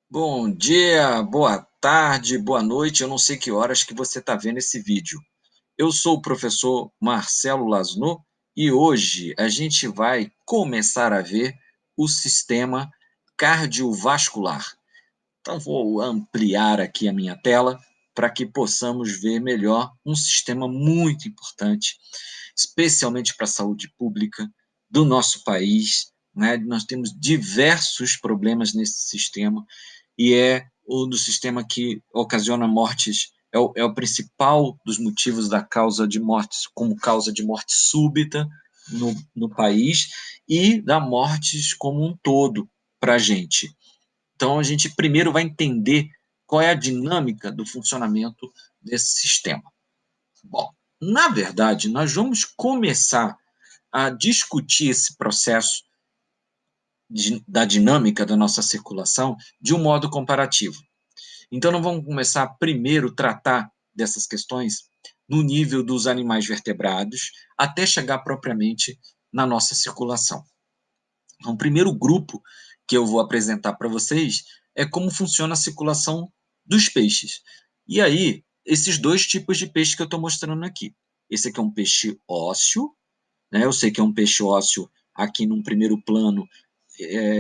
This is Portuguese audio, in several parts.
Bom dia, boa tarde, boa noite. Eu não sei que horas que você está vendo esse vídeo. Eu sou o professor Marcelo Lasno e hoje a gente vai começar a ver o sistema cardiovascular. Então, vou ampliar aqui a minha tela para que possamos ver melhor um sistema muito importante, especialmente para a saúde pública do nosso país, né? Nós temos diversos problemas nesse sistema e é o do sistema que ocasiona mortes, é o principal dos motivos da causa de mortes, como causa de morte súbita no país e da mortes como um todo para a gente. Então, a gente primeiro vai entender qual é a dinâmica do funcionamento desse sistema. Bom, na verdade, nós vamos começar a discutir esse processo da dinâmica da nossa circulação de um modo comparativo. Então, nós vamos começar a primeiro tratar dessas questões no nível dos animais vertebrados, até chegar propriamente na nossa circulação. Então, o primeiro grupo que eu vou apresentar para vocês é como funciona a circulação dos peixes. E aí, esses dois tipos de peixe que eu estou mostrando aqui. Esse aqui é um peixe ósseo, né? Eu sei que é um peixe ósseo aqui num primeiro plano,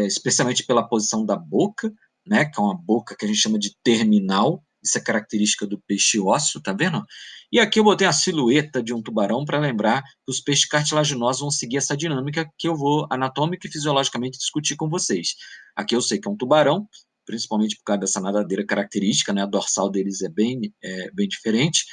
especialmente pela posição da boca, né? Que é uma boca que a gente chama de terminal. Isso é característica do peixe ósseo, tá vendo? E aqui eu botei a silhueta de um tubarão para lembrar que os peixes cartilaginosos vão seguir essa dinâmica que eu vou anatômica e fisiologicamente discutir com vocês. Aqui eu sei que é um tubarão, principalmente por causa dessa nadadeira característica, né? A dorsal deles é bem diferente.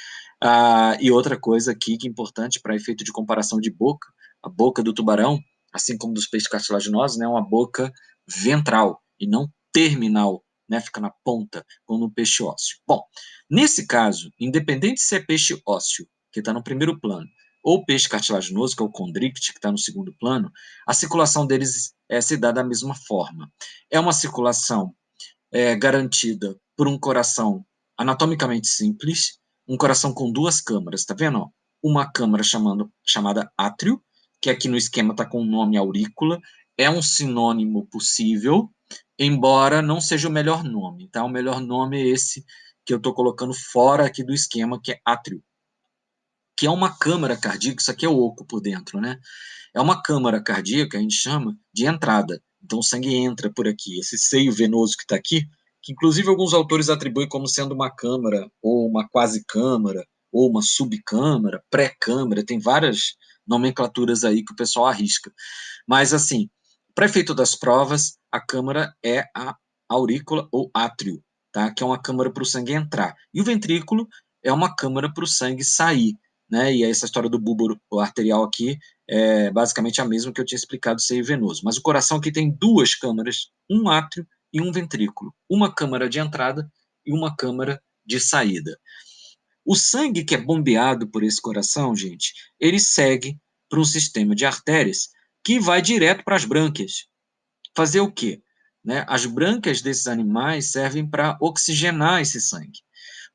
E outra coisa aqui que é importante para efeito de comparação de boca, a boca do tubarão, assim como dos peixes cartilaginosos, né, é uma boca ventral e não terminal, né, fica na ponta, como no peixe ósseo. Bom, nesse caso, independente se é peixe ósseo, que está no primeiro plano, ou peixe cartilaginoso, que é o condricte, que está no segundo plano, a circulação deles se dá da mesma forma. É uma circulação garantida por um coração anatomicamente simples, um coração com duas câmaras, tá vendo? Uma câmara chamada átrio, que aqui no esquema está com o nome aurícula, é um sinônimo possível, embora não seja o melhor nome, tá? O melhor nome é esse que eu estou colocando fora aqui do esquema, que é átrio, que é uma câmara cardíaca, isso aqui é oco por dentro, né? É uma câmara cardíaca, a gente chama de entrada. Então, o sangue entra por aqui. Esse seio venoso que está aqui, que inclusive alguns autores atribuem como sendo uma câmara, ou uma quase câmara, ou uma subcâmara, pré-câmara, tem várias nomenclaturas aí que o pessoal arrisca. Mas, assim, para efeito das provas, a câmara é a aurícula ou átrio, tá? Que é uma câmara para o sangue entrar. E o ventrículo é uma câmara para o sangue sair. Né? E essa história do bulbo arterial aqui é basicamente a mesma que eu tinha explicado ser venoso. Mas o coração aqui tem duas câmaras, um átrio e um ventrículo. Uma câmara de entrada e uma câmara de saída. O sangue que é bombeado por esse coração, gente, ele segue para um sistema de artérias que vai direto para as brânquias. Fazer o quê? Né? As brânquias desses animais servem para oxigenar esse sangue.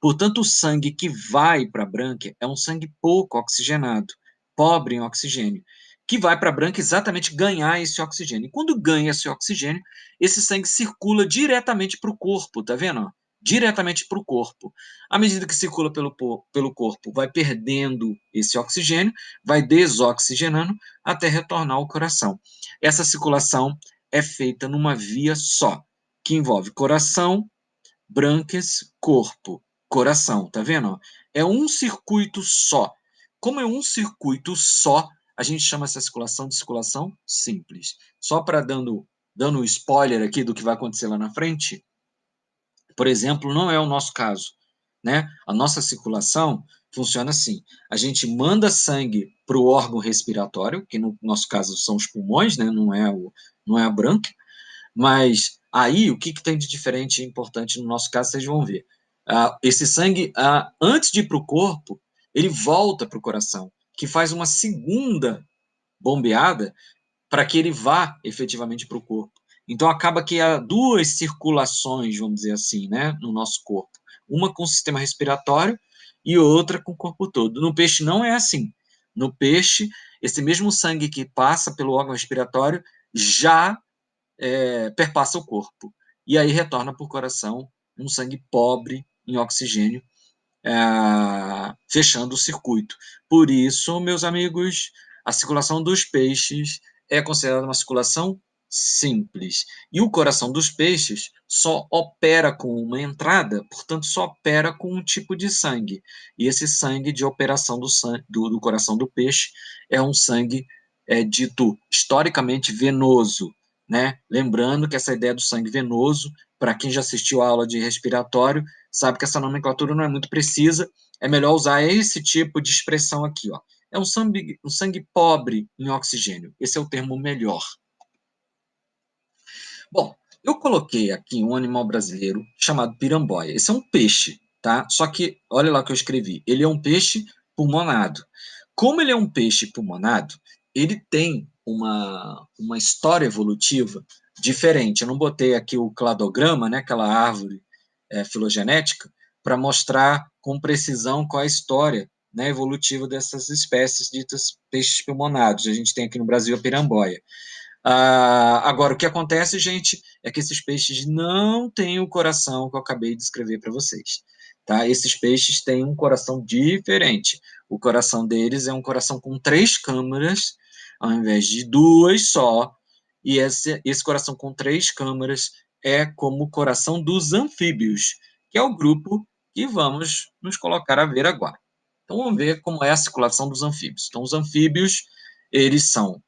Portanto, o sangue que vai para a brânquia é um sangue pouco oxigenado, pobre em oxigênio, que vai para a brânquia exatamente ganhar esse oxigênio. E quando ganha esse oxigênio, esse sangue circula diretamente para o corpo, tá vendo? Diretamente para o corpo. À medida que circula pelo corpo, vai perdendo esse oxigênio, vai desoxigenando até retornar ao coração. Essa circulação é feita numa via só, que envolve coração, brânquias, corpo, coração, tá vendo? É um circuito só. Como é um circuito só, a gente chama essa circulação de circulação simples. Só para dando um spoiler aqui do que vai acontecer lá na frente, por exemplo, não é o nosso caso, né? A nossa circulação funciona assim: a gente manda sangue para o órgão respiratório, que no nosso caso são os pulmões, né? Não é a brânquia, mas aí, o que tem de diferente e importante no nosso caso, vocês vão ver. Esse sangue, antes de ir para o corpo, ele volta para o coração, que faz uma segunda bombeada para que ele vá efetivamente para o corpo. Então, acaba que há duas circulações, vamos dizer assim, né, no nosso corpo. Uma com o sistema respiratório e outra com o corpo todo. No peixe não é assim. No peixe, esse mesmo sangue que passa pelo órgão respiratório já perpassa o corpo. e aí retorna para o coração um sangue pobre em oxigênio, fechando o circuito. Por isso, meus amigos, a circulação dos peixes é considerada uma circulação simples. E o coração dos peixes só opera com uma entrada, portanto, só opera com um tipo de sangue. E esse sangue de operação do coração do peixe é um sangue dito historicamente venoso, né? Lembrando que essa ideia do sangue venoso, para quem já assistiu a aula de respiratório, sabe que essa nomenclatura não é muito precisa, é melhor usar esse tipo de expressão aqui, ó. É um sangue pobre em oxigênio. Esse é o termo melhor. Bom, eu coloquei aqui um animal brasileiro chamado piramboia. Esse é um peixe, tá? Só que, olha lá o que eu escrevi. Ele é um peixe pulmonado. Como ele é um peixe pulmonado, ele tem uma história evolutiva diferente. Eu não botei aqui o cladograma, né, aquela árvore filogenética, para mostrar com precisão qual é a história, né, evolutiva dessas espécies ditas peixes pulmonados. A gente tem aqui no Brasil a piramboia. Agora, o que acontece, gente, é que esses peixes não têm o coração que eu acabei de escrever para vocês. Tá? Esses peixes têm um coração diferente. O coração deles é um coração com 3 câmaras, ao invés de 2 só. E esse coração com 3 câmaras é como o coração dos anfíbios, que é o grupo que vamos nos colocar a ver agora. Então, vamos ver como é a circulação dos anfíbios. Então, os anfíbios, eles são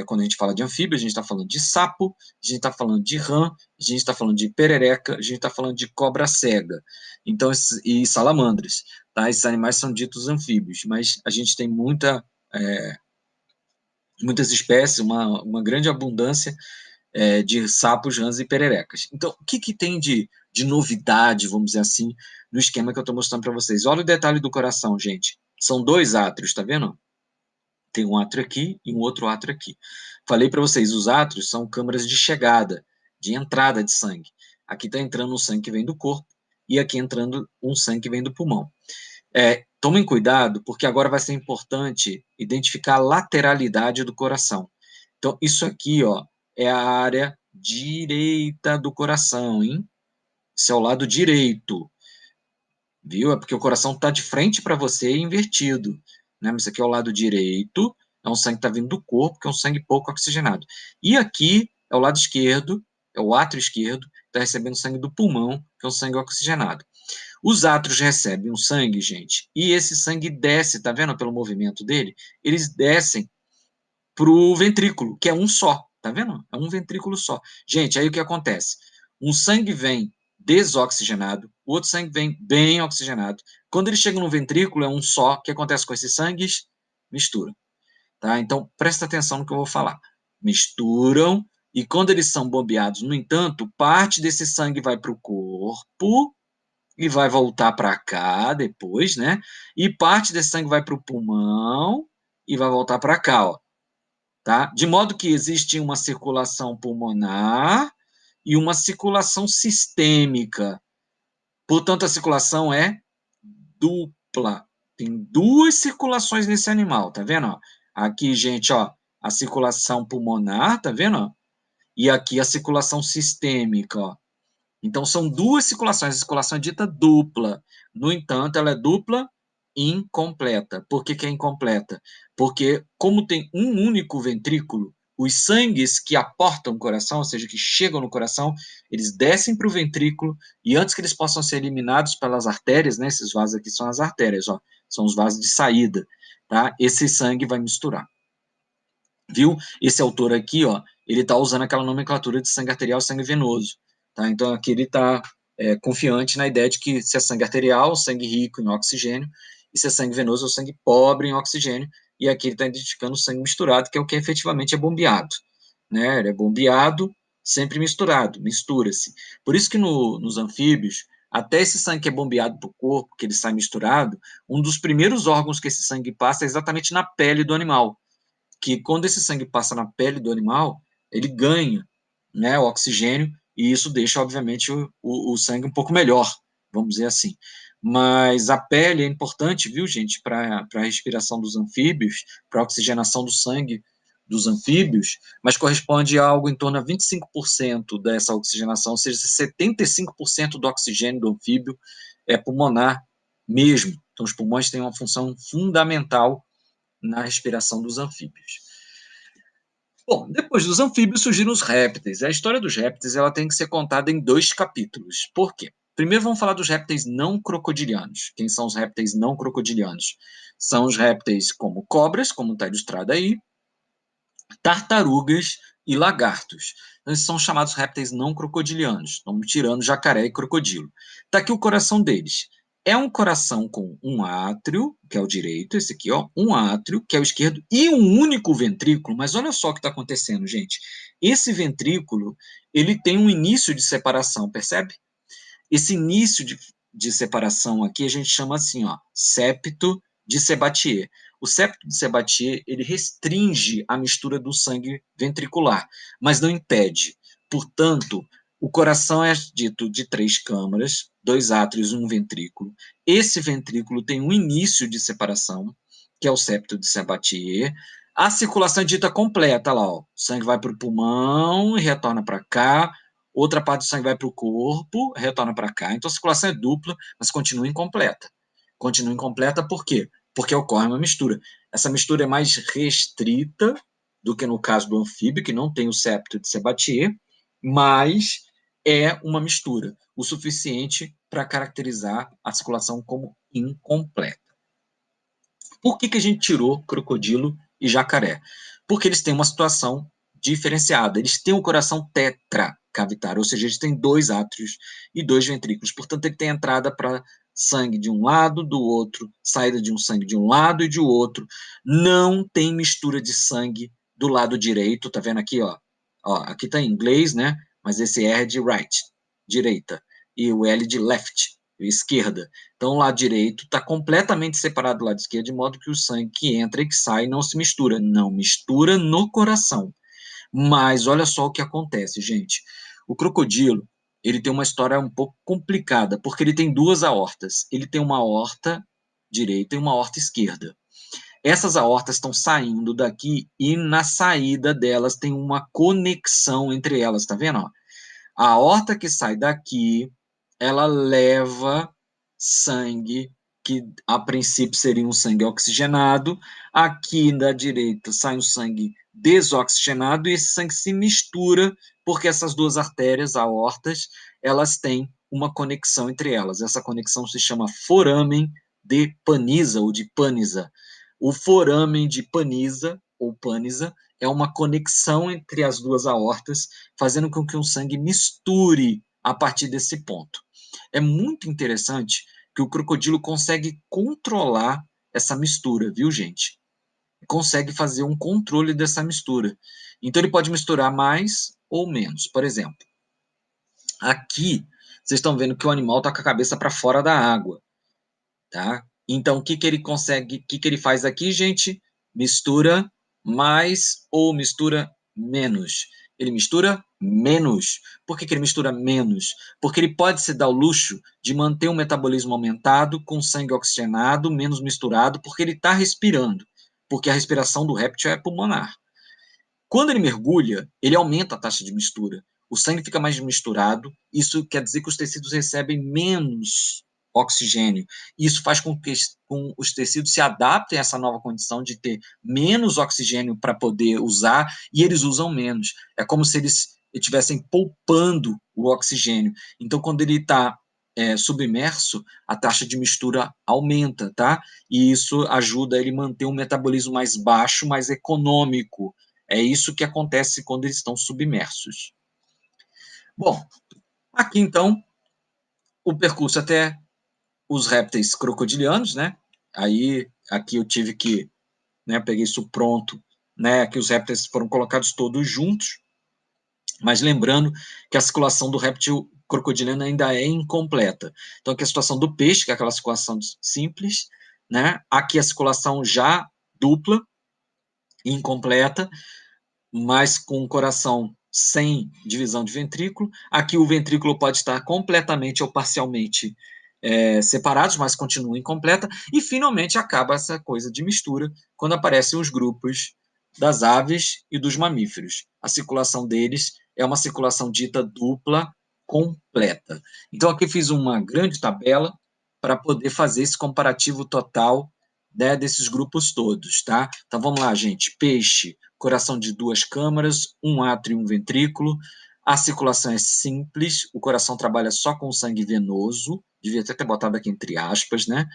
quando a gente fala de anfíbio, a gente está falando de sapo, a gente está falando de rã, a gente está falando de perereca, a gente está falando de cobra cega, então, e salamandres. Tá? Esses animais são ditos anfíbios, mas a gente tem muitas espécies, uma grande abundância de sapos, rãs e pererecas. Então, o que, que tem de novidade, vamos dizer assim, no esquema que eu estou mostrando para vocês? Olha o detalhe do coração, gente. São 2 átrios, tá vendo? Tem um átrio aqui e um outro átrio aqui. Falei para vocês, os átrios são câmaras de chegada, de entrada de sangue. Aqui está entrando um sangue que vem do corpo e aqui entrando um sangue que vem do pulmão. Tomem cuidado, porque agora vai ser importante identificar a lateralidade do coração. Então, isso aqui, ó, é a área direita do coração, hein? Esse é o lado direito, viu? É porque o coração está de frente para você e invertido, né? Mas isso aqui é o lado direito, é um sangue que está vindo do corpo, que é um sangue pouco oxigenado. E aqui é o lado esquerdo, é o átrio esquerdo, está recebendo sangue do pulmão, que é um sangue oxigenado. Os átrios recebem um sangue, gente, e esse sangue desce, tá vendo pelo movimento dele? Eles descem para o ventrículo, que é um só, tá vendo? É um ventrículo só. Gente, aí o que acontece? Um sangue vem desoxigenado, o outro sangue vem bem oxigenado. Quando ele chega no ventrículo, é um só. O que acontece com esses sangues? Misturam, tá? Então, presta atenção no que eu vou falar. Misturam, e quando eles são bombeados, no entanto, parte desse sangue vai para o corpo e vai voltar para cá depois, né? E parte desse sangue vai para o pulmão e vai voltar para cá, ó. Tá? De modo que existe uma circulação pulmonar e uma circulação sistêmica. Portanto, a circulação é dupla. Tem 2 circulações nesse animal, tá vendo? Aqui, gente, ó, a circulação pulmonar, tá vendo? E aqui a circulação sistêmica, ó. Então, são 2 circulações. A circulação é dita dupla. No entanto, ela é dupla incompleta. Por que que é incompleta? Porque, como tem um único ventrículo, os sangues que aportam o coração, ou seja, que chegam no coração, eles descem para o ventrículo e antes que eles possam ser eliminados pelas artérias, né, esses vasos aqui são as artérias, ó, são os vasos de saída, tá? Esse sangue vai misturar. Viu? Esse autor aqui, ó, ele está usando aquela nomenclatura de sangue arterial e sangue venoso. Tá? Então, aqui ele está confiante na ideia de que se é sangue arterial, sangue rico em oxigênio, e se é sangue venoso, é o sangue pobre em oxigênio, e aqui ele está identificando o sangue misturado, que é o que efetivamente é bombeado. Né? Ele é bombeado, sempre misturado, mistura-se. Por isso que nos anfíbios, até esse sangue que é bombeado para o corpo, que ele sai misturado, um dos primeiros órgãos que esse sangue passa é exatamente na pele do animal, que quando esse sangue passa na pele do animal, ele ganha, né, o oxigênio, e isso deixa, obviamente, o sangue um pouco melhor, vamos dizer assim. Mas a pele é importante, viu, gente, para a respiração dos anfíbios, para a oxigenação do sangue dos anfíbios, mas corresponde a algo em torno a 25% dessa oxigenação, ou seja, 75% do oxigênio do anfíbio é pulmonar mesmo. Então, os pulmões têm uma função fundamental na respiração dos anfíbios. Bom, depois dos anfíbios surgiram os répteis. A história dos répteis ela tem que ser contada em 2 capítulos. Por quê? Primeiro vamos falar dos répteis não crocodilianos. Quem são os répteis não crocodilianos? São os répteis como cobras, como está ilustrado aí, tartarugas e lagartos. Então, esses são chamados répteis não crocodilianos. Estamos tirando jacaré e crocodilo. Está aqui o coração deles. É um coração com um átrio, que é o direito, esse aqui, ó, um átrio, que é o esquerdo, e um único ventrículo. Mas olha só o que está acontecendo, gente. Esse ventrículo, ele tem um início de separação, percebe? Esse início de separação aqui a gente chama assim, ó, septo de Sabatier. O septo de Sabatier, ele restringe a mistura do sangue ventricular, mas não impede. Portanto, o coração é dito de 3 câmaras, 2 átrios e um ventrículo. Esse ventrículo tem um início de separação, que é o septo de Sabatier. A circulação é dita completa, lá, ó. O sangue vai para o pulmão e retorna para cá, outra parte do sangue vai para o corpo, retorna para cá. Então a circulação é dupla, mas continua incompleta. Continua incompleta por quê? Porque ocorre uma mistura. Essa mistura é mais restrita do que no caso do anfíbio, que não tem o septo de Sabatier, mas é uma mistura o suficiente para caracterizar a circulação como incompleta. Por que a gente tirou crocodilo e jacaré? Porque eles têm uma situação diferenciada. Eles têm o coração tetracavitário, ou seja, eles têm 2 átrios e 2 ventrículos. Portanto, ele tem entrada para sangue de um lado, do outro, saída de um sangue de um lado e de outro. Não tem mistura de sangue do lado direito. Tá vendo aqui, ó? Ó, aqui tá em inglês, né? Mas esse R é de right, direita, e o L de left, esquerda. Então, o lado direito está completamente separado do lado esquerdo, de modo que o sangue que entra e que sai não se mistura. Não mistura no coração. Mas olha só o que acontece, gente. O crocodilo, ele tem uma história um pouco complicada, porque ele tem 2 aortas. Ele tem uma aorta direita e uma aorta esquerda. Essas aortas estão saindo daqui e na saída delas tem uma conexão entre elas, tá vendo? Ó? A aorta que sai daqui, ela leva sangue, que a princípio seria um sangue oxigenado. Aqui da direita sai um sangue desoxigenado e esse sangue se mistura porque essas 2 artérias, aortas, elas têm uma conexão entre elas. Essa conexão se chama foramen de Panizza ou de Panizza. O foramen de Panizza ou Panizza é uma conexão entre as 2 aortas, fazendo com que o sangue misture a partir desse ponto. É muito interessante que o crocodilo consegue controlar essa mistura, viu, gente? Consegue fazer um controle dessa mistura. Então, ele pode misturar mais ou menos. Por exemplo, aqui, vocês estão vendo que o animal está com a cabeça para fora da água, tá? Então, o que, que ele consegue, o que, que ele faz aqui, gente? Mistura mais ou mistura menos? Ele mistura menos. Por que, que ele mistura menos? Porque ele pode se dar o luxo de manter um metabolismo aumentado, com sangue oxigenado, menos misturado, porque ele está respirando. Porque a respiração do réptil é pulmonar. Quando ele mergulha, ele aumenta a taxa de mistura. O sangue fica mais misturado, isso quer dizer que os tecidos recebem menos oxigênio. Isso faz com que os tecidos se adaptem a essa nova condição de ter menos oxigênio para poder usar, e eles usam menos. É como se eles estivessem poupando o oxigênio. Então, quando ele está submerso, a taxa de mistura aumenta, tá? E isso ajuda ele a manter um metabolismo mais baixo, mais econômico. É isso que acontece quando eles estão submersos. Bom, aqui então o percurso até os répteis crocodilianos, né? Aí aqui eu tive que, né, peguei isso pronto, né? Aqui os répteis foram colocados todos juntos, mas lembrando que a circulação do réptil crocodiliano ainda é incompleta. Então aqui a situação do peixe, que é aquela circulação simples, né? Aqui a circulação já dupla, incompleta, mas com o coração sem divisão de ventrículo. Aqui o ventrículo pode estar completamente ou parcialmente separados, mas continua incompleta. E finalmente acaba essa coisa de mistura quando aparecem os grupos das aves e dos mamíferos. A circulação deles é uma circulação dita dupla completa. Então, aqui fiz uma grande tabela para poder fazer esse comparativo total, né, desses grupos todos, tá? Então, vamos lá, gente. Peixe, coração de 2 câmaras, um átrio e um ventrículo. A circulação é simples, o coração trabalha só com sangue venoso, devia até ter botado aqui entre aspas, né?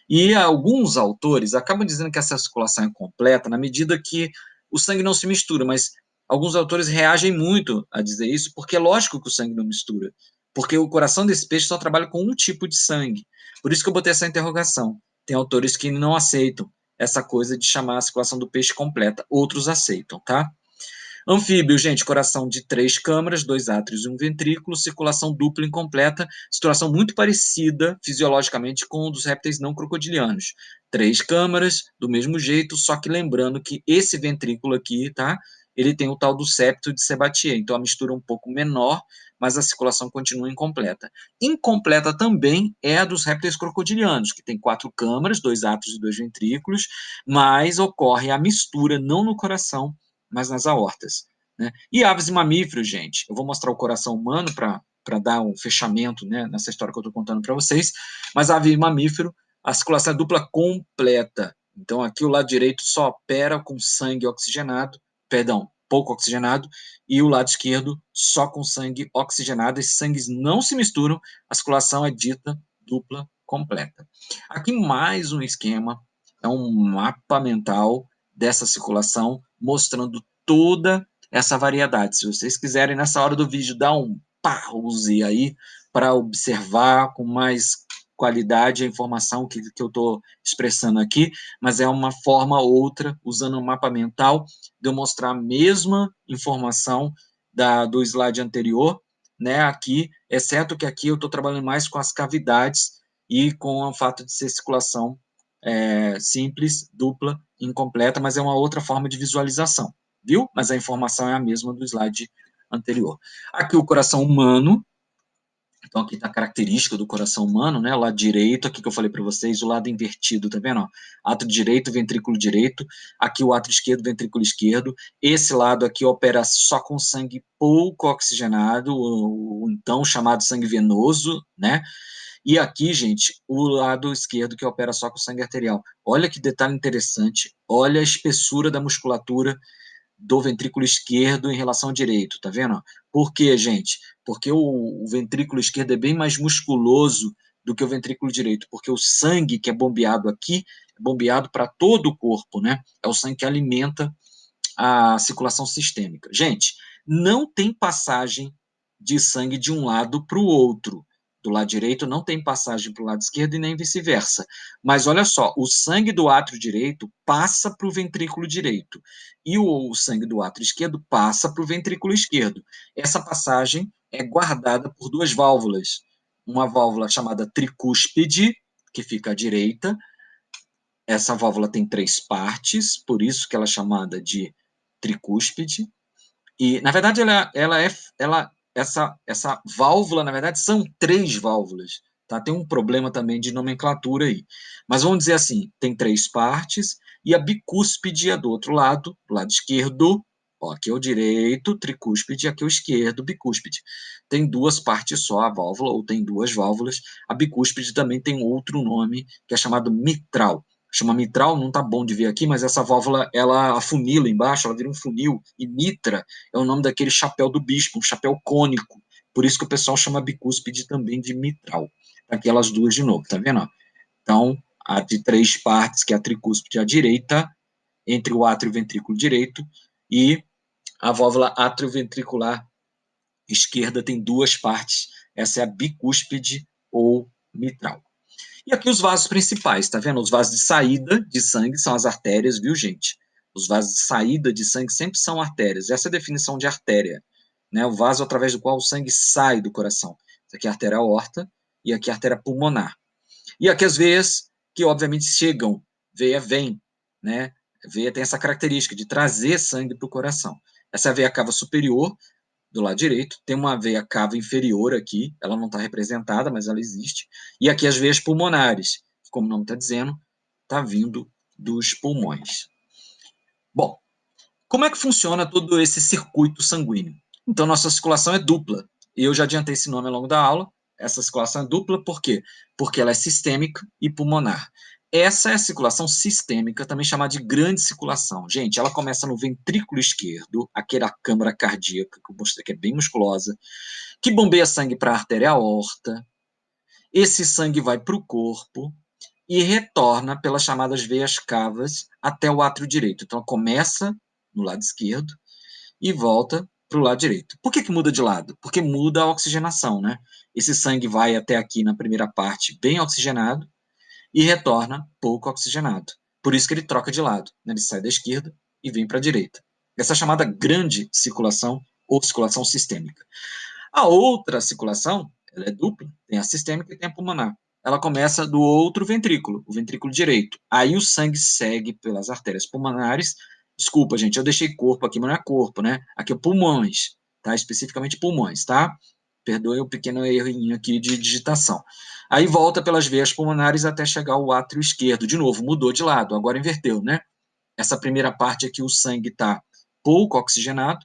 E alguns autores acabam dizendo que essa circulação é completa na medida que o sangue não se mistura, mas alguns autores reagem muito a dizer isso, porque é lógico que o sangue não mistura, porque o coração desse peixe só trabalha com um tipo de sangue. Por isso que eu botei essa interrogação. Tem autores que não aceitam essa coisa de chamar a circulação do peixe completa, outros aceitam, tá? Anfíbio, gente, coração de 3 câmaras, 2 átrios e um ventrículo, circulação dupla incompleta, situação muito parecida fisiologicamente com o dos répteis não crocodilianos. 3 câmaras, do mesmo jeito, só que lembrando que esse ventrículo aqui, tá? Ele tem o tal do septo de Sabatier, então a mistura é um pouco menor, mas a circulação continua incompleta. Incompleta também é a dos répteis crocodilianos, que tem 4 câmaras, 2 átrios e 2 ventrículos, mas ocorre a mistura não no coração, mas nas aortas, né? E aves e mamíferos, gente, eu vou mostrar o coração humano para dar um fechamento, né, nessa história que eu estou contando para vocês, mas ave e mamífero, a circulação é dupla completa. Então, aqui o lado direito só opera com sangue oxigenado, perdão, pouco oxigenado, e o lado esquerdo só com sangue oxigenado. Esses sangues não se misturam, a circulação é dita dupla completa. Aqui mais um esquema, é um mapa mental dessa circulação, mostrando toda essa variedade. Se vocês quiserem, nessa hora do vídeo, dar um pause aí para observar com mais qualidade a informação que eu estou expressando aqui, mas é uma forma ou outra, usando o mapa mental, de eu mostrar a mesma informação do slide anterior, né, aqui, exceto que aqui eu estou trabalhando mais com as cavidades e com o fato de ser circulação simples, dupla, incompleta, mas é uma outra forma de visualização, viu? Mas a informação é a mesma do slide anterior. Aqui o coração humano, então aqui está a característica do coração humano, né? O lado direito, aqui que eu falei para vocês, o lado invertido, tá vendo? Ó? Átrio direito, ventrículo direito, aqui o átrio esquerdo, ventrículo esquerdo, esse lado aqui opera só com sangue pouco oxigenado, o então chamado sangue venoso, né? E aqui, gente, o lado esquerdo que opera só com sangue arterial. Olha que detalhe interessante, olha a espessura da musculatura do ventrículo esquerdo em relação ao direito, tá vendo? Por quê, gente? Porque o ventrículo esquerdo é bem mais musculoso do que o ventrículo direito, porque o sangue que é bombeado aqui é bombeado para todo o corpo, né? É o sangue que alimenta a circulação sistêmica. Gente, não tem passagem de sangue de um lado para o outro. Do lado direito não tem passagem para o lado esquerdo e nem vice-versa. Mas olha só, o sangue do átrio direito passa para o ventrículo direito e o sangue do átrio esquerdo passa para o ventrículo esquerdo. Essa passagem é guardada por duas válvulas. Uma válvula chamada tricúspide, que fica à direita. Essa válvula tem 3 partes, por isso que ela é chamada de tricúspide. E, na verdade, essa válvula, na verdade, são 3 válvulas. Tá? Tem um problema também de nomenclatura aí. Mas vamos dizer assim, tem 3 partes, e a bicúspide é do outro lado, do lado esquerdo. Ó, aqui é o direito, tricúspide, aqui é o esquerdo, bicúspide. Tem 2 partes só a válvula, ou tem 2 válvulas. A bicúspide também tem outro nome, que é chamado mitral. Chama mitral, não tá bom de ver aqui, mas essa válvula, ela afunila embaixo, ela vira um funil, e mitra é o nome daquele chapéu do bispo, um chapéu cônico. Por isso que o pessoal chama bicúspide também de mitral. Aquelas duas de novo, tá vendo? Então, a de 3 partes, que é a tricúspide à direita, entre o átrio e o ventrículo direito, e a válvula atrioventricular esquerda tem 2 partes. Essa é a bicúspide ou mitral. E aqui os vasos principais, tá vendo? Os vasos de saída de sangue são as artérias, viu, gente? Os vasos de saída de sangue sempre são artérias. Essa é a definição de artéria, né? O vaso através do qual o sangue sai do coração. Isso aqui é a artéria aorta e aqui é a artéria pulmonar. E aqui as veias, que obviamente chegam, veia vem, né? A veia tem essa característica de trazer sangue para o coração. Essa é a veia cava superior, do lado direito, tem uma veia cava inferior aqui, ela não está representada, mas ela existe, e aqui as veias pulmonares, como o nome está dizendo, está vindo dos pulmões. Bom, Como é que funciona todo esse circuito sanguíneo? Então, nossa circulação é dupla. E eu já adiantei esse nome ao longo da aula. Essa circulação é dupla, por quê? Porque ela é sistêmica e pulmonar. Essa é a circulação sistêmica, também chamada de grande circulação. Gente, ela começa no ventrículo esquerdo, aquela câmara cardíaca que eu mostrei que é bem musculosa, que bombeia sangue para a artéria aorta. Esse sangue vai para o corpo e retorna pelas chamadas veias cavas até o átrio direito. Então, começa no lado esquerdo e volta para o lado direito. Por que muda de lado? Porque muda a oxigenação, né? Esse sangue vai até aqui na primeira parte bem oxigenado e retorna pouco oxigenado. Por isso que ele troca de lado, né? Ele sai da esquerda e vem para a direita. Essa é chamada grande circulação ou circulação sistêmica. A outra circulação, ela é dupla, tem a sistêmica e tem a pulmonar. Ela começa do outro ventrículo, o ventrículo direito. Aí o sangue segue pelas artérias pulmonares. Desculpa, gente, eu deixei corpo aqui, mas não é corpo, né? Aqui é pulmões, tá? Especificamente pulmões, tá? Perdoe o pequeno errinho aqui de digitação. Aí volta pelas veias pulmonares até chegar ao átrio esquerdo. De novo, mudou de lado, agora inverteu, né? Essa primeira parte aqui, o sangue está pouco oxigenado,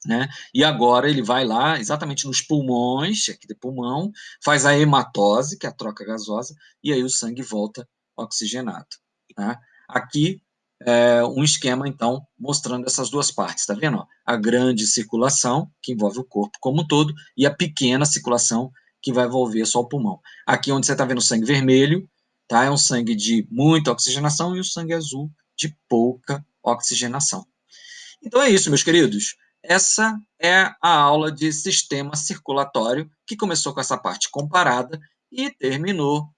né? E agora ele vai lá, exatamente nos pulmões, aqui do pulmão, faz a hematose, que é a troca gasosa, e aí o sangue volta oxigenado. Tá? Aqui é um esquema, então, mostrando essas duas partes, tá vendo? A grande circulação, que envolve o corpo como um todo, e a pequena circulação, que vai envolver só o pulmão. Aqui onde você está vendo o sangue vermelho, tá? É um sangue de muita oxigenação, e o sangue azul de pouca oxigenação. Então é isso, meus queridos. Essa é a aula de sistema circulatório, que começou com essa parte comparada e terminou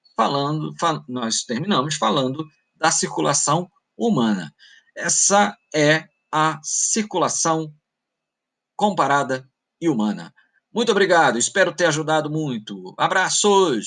nós terminamos falando da circulação humana. Essa é a circulação comparada e humana. Muito obrigado, espero ter ajudado muito. Abraços!